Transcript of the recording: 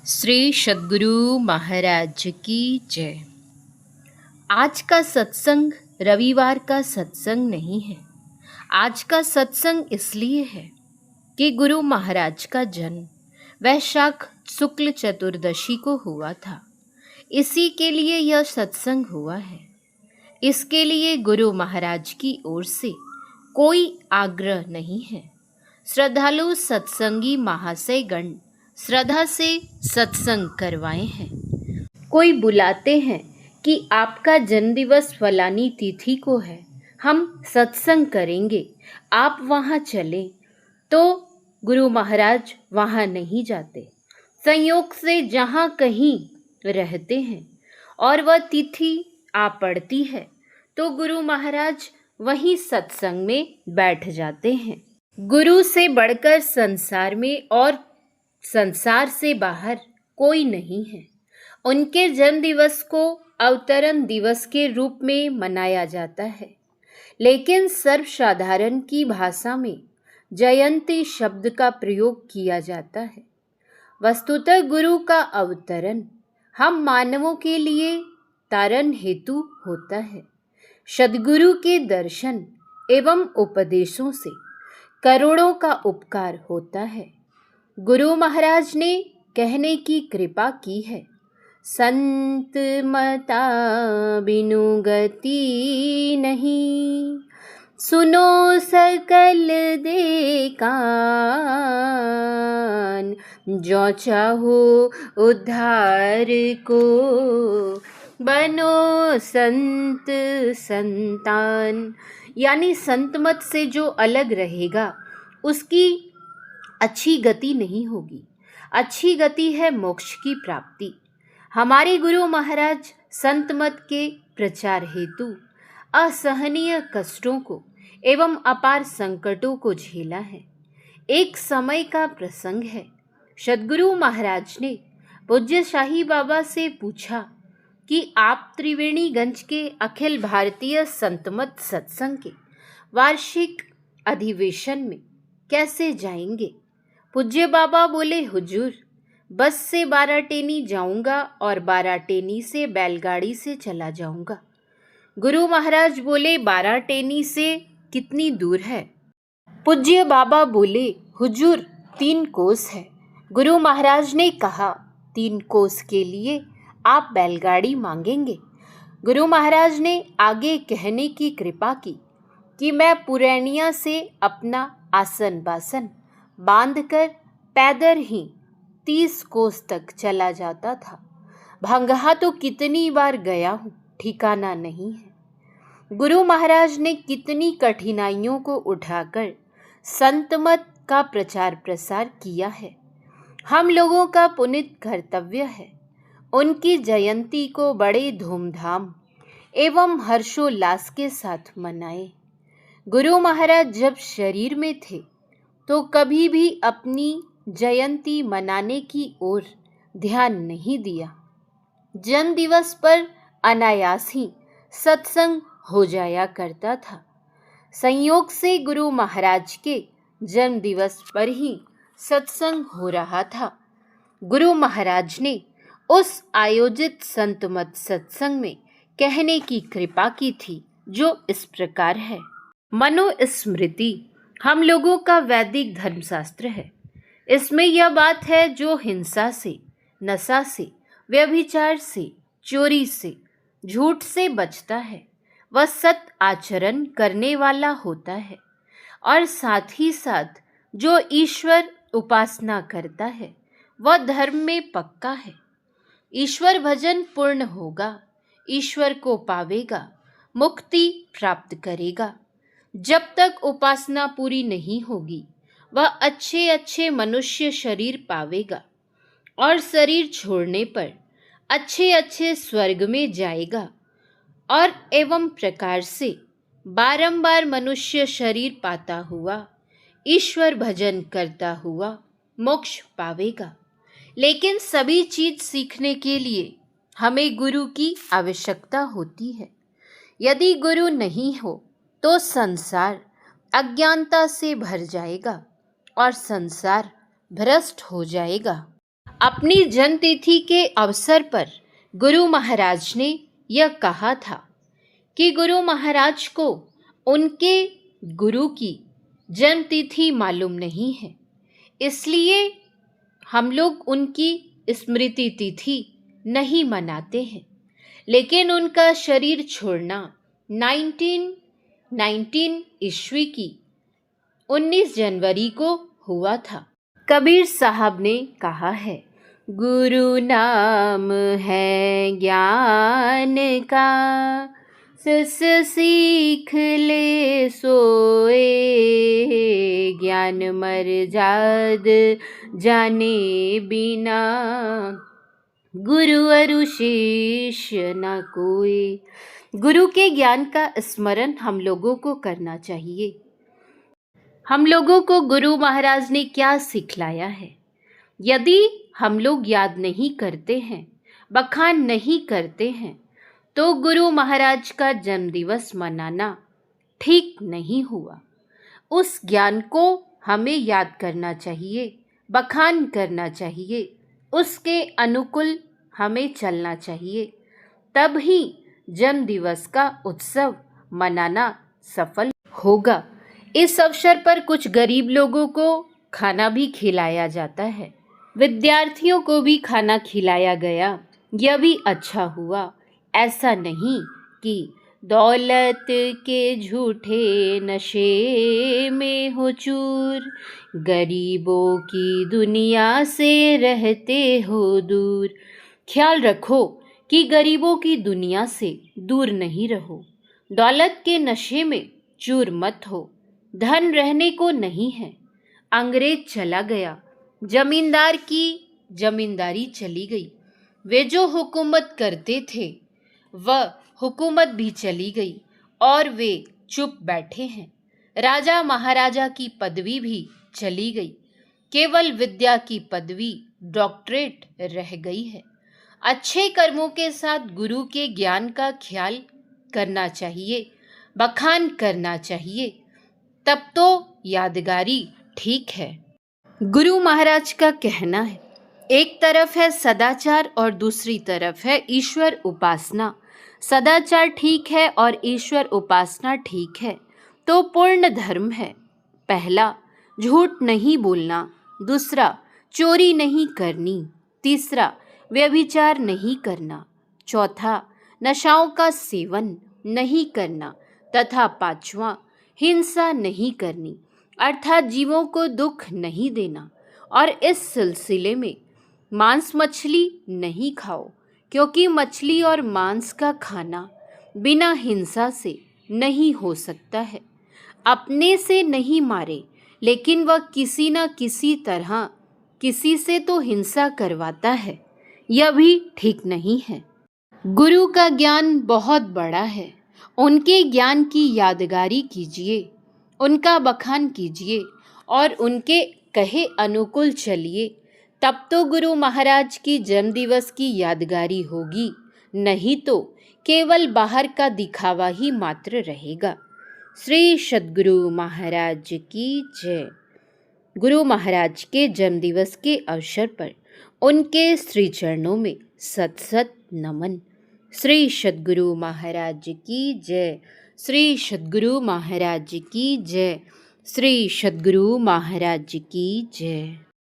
श्री सद्गुरु महाराज की जय। आज का सत्संग रविवार का सत्संग नहीं है। आज का सत्संग इसलिए है कि गुरु महाराज का जन्म वैशाख शुक्ल चतुर्दशी को हुआ था। इसी के लिए यह सत्संग हुआ है। इसके लिए गुरु महाराज की ओर से कोई आग्रह नहीं है। श्रद्धालु सत्संगी महाशय गण श्रद्धा से सत्संग करवाए हैं। कोई बुलाते हैं कि आपका जन्मदिवस फलानी तिथि को है, हम सत्संग करेंगे, आप वहाँ चलें, तो गुरु महाराज वहाँ नहीं जाते। संयोग से जहाँ कहीं रहते हैं और वह तिथि आ पड़ती है तो गुरु महाराज वहीं सत्संग में बैठ जाते हैं। गुरु से बढ़कर संसार में और संसार से बाहर कोई नहीं है। उनके जन्म दिवस को अवतरण दिवस के रूप में मनाया जाता है, लेकिन सर्वसाधारण की भाषा में जयंती शब्द का प्रयोग किया जाता है। वस्तुतः गुरु का अवतरण हम मानवों के लिए तारण हेतु होता है। सद्गुरु के दर्शन एवं उपदेशों से करोड़ों का उपकार होता है। गुरु महाराज ने कहने की कृपा की है, संत मता बिनु गति नहीं, सुनो सकल दे कान, जो चाहो उद्धार को बनो संत संतान। यानी संत मत से जो अलग रहेगा उसकी अच्छी गति नहीं होगी। अच्छी गति है मोक्ष की प्राप्ति। हमारे गुरु महाराज संत मत के प्रचार हेतु असहनीय कष्टों को एवं अपार संकटों को झेला है। एक समय का प्रसंग है। सद्गुरु महाराज ने पूज्य शाही बाबा से पूछा कि आप त्रिवेणीगंज के अखिल भारतीय संतमत सत्संग के वार्षिक अधिवेशन में कैसे जाएंगे। पूज्य बाबा बोले, हुजूर, बस से बाराटेनी जाऊंगा और बाराटेनी से बैलगाड़ी से चला जाऊंगा। गुरु महाराज बोले, बाराटेनी से कितनी दूर है। पूज्य बाबा बोले, हुजूर 3 कोस है। गुरु महाराज ने कहा, 3 कोस के लिए आप बैलगाड़ी मांगेंगे। गुरु महाराज ने आगे कहने की कृपा की कि मैं पुरैनिया से अपना आसन बासन बांधकर पैदल ही 30 कोस तक चला जाता था। भंगहा तो कितनी बार गया हूँ, ठिकाना नहीं है। गुरु महाराज ने कितनी कठिनाइयों को उठाकर संतमत का प्रचार प्रसार किया है। हम लोगों का पुनीत कर्तव्य है उनकी जयंती को बड़े धूमधाम एवं हर्षोल्लास के साथ मनाएं। गुरु महाराज जब शरीर में थे तो कभी भी अपनी जयंती मनाने की ओर ध्यान नहीं दिया। जन्म दिवस पर अनायास ही सत्संग हो जाया करता था। संयोग से गुरु महाराज के जन्म दिवस पर ही सत्संग हो रहा था। गुरु महाराज ने उस आयोजित संतमत सत्संग में कहने की कृपा की थी, जो इस प्रकार है। मनुस्मृति हम लोगों का वैदिक धर्मशास्त्र है। इसमें यह बात है, जो हिंसा से, नशा से, व्यभिचार से, चोरी से, झूठ से बचता है वह सत आचरण करने वाला होता है, और साथ ही साथ जो ईश्वर उपासना करता है वह धर्म में पक्का है। ईश्वर भजन पूर्ण होगा, ईश्वर को पावेगा, मुक्ति प्राप्त करेगा। जब तक उपासना पूरी नहीं होगी वह अच्छे अच्छे मनुष्य शरीर पावेगा और शरीर छोड़ने पर अच्छे अच्छे स्वर्ग में जाएगा, और एवं प्रकार से बारंबार मनुष्य शरीर पाता हुआ ईश्वर भजन करता हुआ मोक्ष पावेगा। लेकिन सभी चीज सीखने के लिए हमें गुरु की आवश्यकता होती है। यदि गुरु नहीं हो तो संसार अज्ञानता से भर जाएगा और संसार भ्रष्ट हो जाएगा। अपनी जन्मतिथि के अवसर पर गुरु महाराज ने यह कहा था कि गुरु महाराज को उनके गुरु की जन्मतिथि मालूम नहीं है, इसलिए हम लोग उनकी स्मृति तिथि नहीं मनाते हैं। लेकिन उनका शरीर छोड़ना 1919 ईस्वी की 19 जनवरी को हुआ था। कबीर साहब ने कहा है, गुरु नाम है ज्ञान का, सस सीख ले सोए, ज्ञान मर जाद जाने बिना, गुरु अरु शिष्य न कोई। गुरु के ज्ञान का स्मरण हम लोगों को करना चाहिए। हम लोगों को गुरु महाराज ने क्या सिखलाया है, यदि हम लोग याद नहीं करते हैं, बखान नहीं करते हैं, तो गुरु महाराज का जन्मदिवस मनाना ठीक नहीं हुआ। उस ज्ञान को हमें याद करना चाहिए, बखान करना चाहिए, उसके अनुकूल हमें चलना चाहिए, तब ही जन्मदिवस का उत्सव मनाना सफल होगा। इस अवसर पर कुछ गरीब लोगों को खाना भी खिलाया जाता है, विद्यार्थियों को भी खाना खिलाया गया, यह भी अच्छा हुआ। ऐसा नहीं कि दौलत के झूठे नशे में हो चूर, गरीबों की दुनिया से रहते हो दूर। ख्याल रखो कि गरीबों की दुनिया से दूर नहीं रहो, दौलत के नशे में चूर मत हो। धन रहने को नहीं है। अंग्रेज चला गया, जमींदार की जमींदारी चली गई, वे जो हुकूमत करते थे वह हुकूमत भी चली गई और वे चुप बैठे हैं। राजा महाराजा की पदवी भी चली गई, केवल विद्या की पदवी डॉक्टरेट रह गई है। अच्छे कर्मों के साथ गुरु के ज्ञान का ख्याल करना चाहिए, बखान करना चाहिए, तब तो यादगारी ठीक है। गुरु महाराज का कहना है, एक तरफ है सदाचार और दूसरी तरफ है ईश्वर उपासना। सदाचार ठीक है और ईश्वर उपासना ठीक है तो पूर्ण धर्म है। पहला, झूठ नहीं बोलना, दूसरा, चोरी नहीं करनी, तीसरा, व्यभिचार नहीं करना, चौथा, नशाओं का सेवन नहीं करना, तथा पांचवा, हिंसा नहीं करनी, अर्थात जीवों को दुख नहीं देना। और इस सिलसिले में मांस मछली नहीं खाओ, क्योंकि मछली और मांस का खाना बिना हिंसा से नहीं हो सकता है। अपने से नहीं मारे, लेकिन वह किसी न किसी तरह किसी से तो हिंसा करवाता है, यह भी ठीक नहीं है। गुरु का ज्ञान बहुत बड़ा है, उनके ज्ञान की यादगारी कीजिए, उनका बखान कीजिए और उनके कहे अनुकूल चलिए, तब तो गुरु महाराज की जन्मदिवस की यादगारी होगी, नहीं तो केवल बाहर का दिखावा ही मात्र रहेगा। श्री सद्गुरु महाराज की जय। गुरु महाराज के जन्मदिवस के अवसर पर उनके श्री चरणों में सत सत नमन। श्री सद्गुरु महाराज की जय। श्री सद्गुरु महाराज की जय। श्री सद्गुरु महाराज की जय।